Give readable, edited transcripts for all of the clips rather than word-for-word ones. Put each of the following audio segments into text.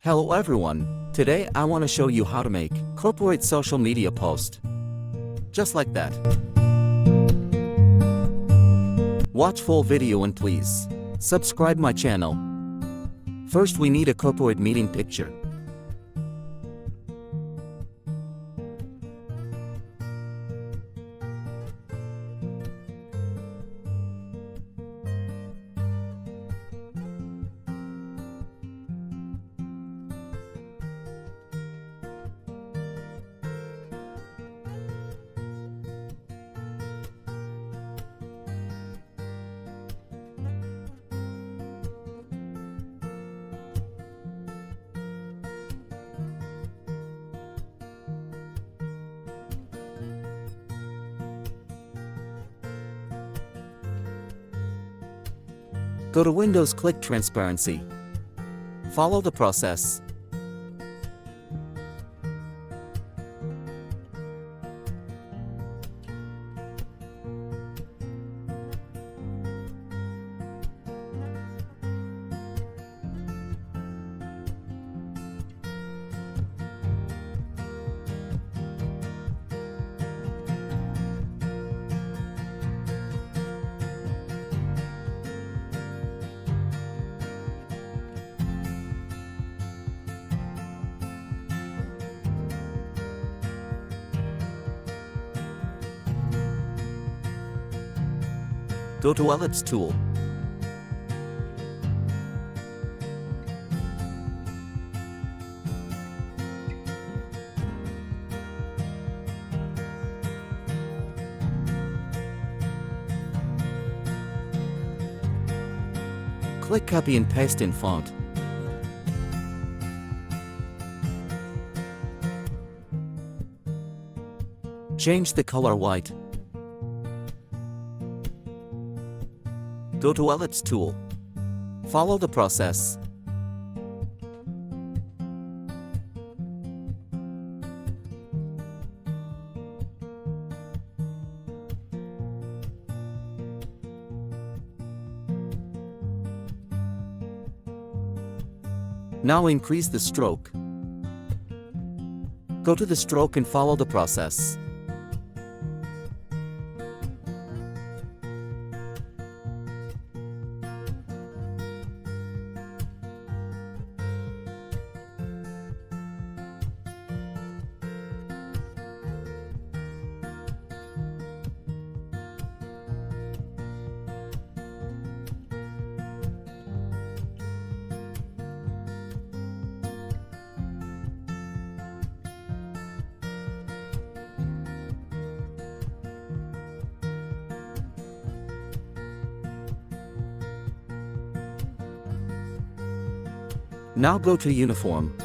Hello everyone, today I want to show you how to make corporate social media post. Just like that. Watch full video and please subscribe my channel. First we need a corporate meeting picture. Go to Windows, click Transparency. Follow the process. Go to Ellipse tool. Click Copy and Paste in font. Change the color white. Go to Ellipse tool. Follow the process. Now increase the stroke. Go to the stroke and follow the process. Now go to Uniform.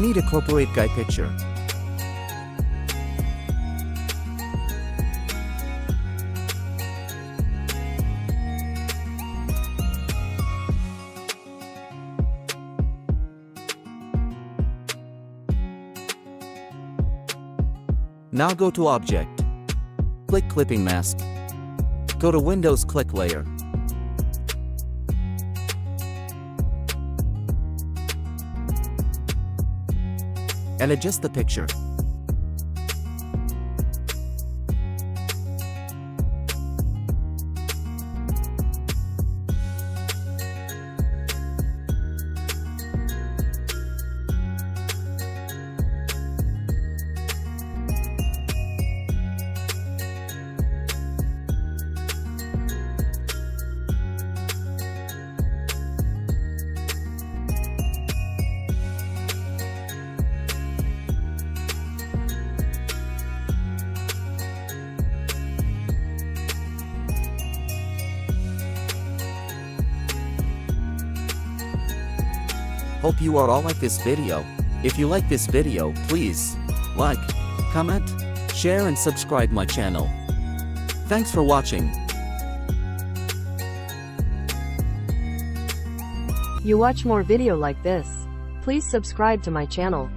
need a corporate guy picture. Now go to Object. Click Clipping Mask. Go to Windows, click Layer. And adjust the picture. Hope you are all like this video. If you like this video, please like, comment, share and subscribe my channel. Thanks for watching. You watch more video like this, please subscribe to my channel.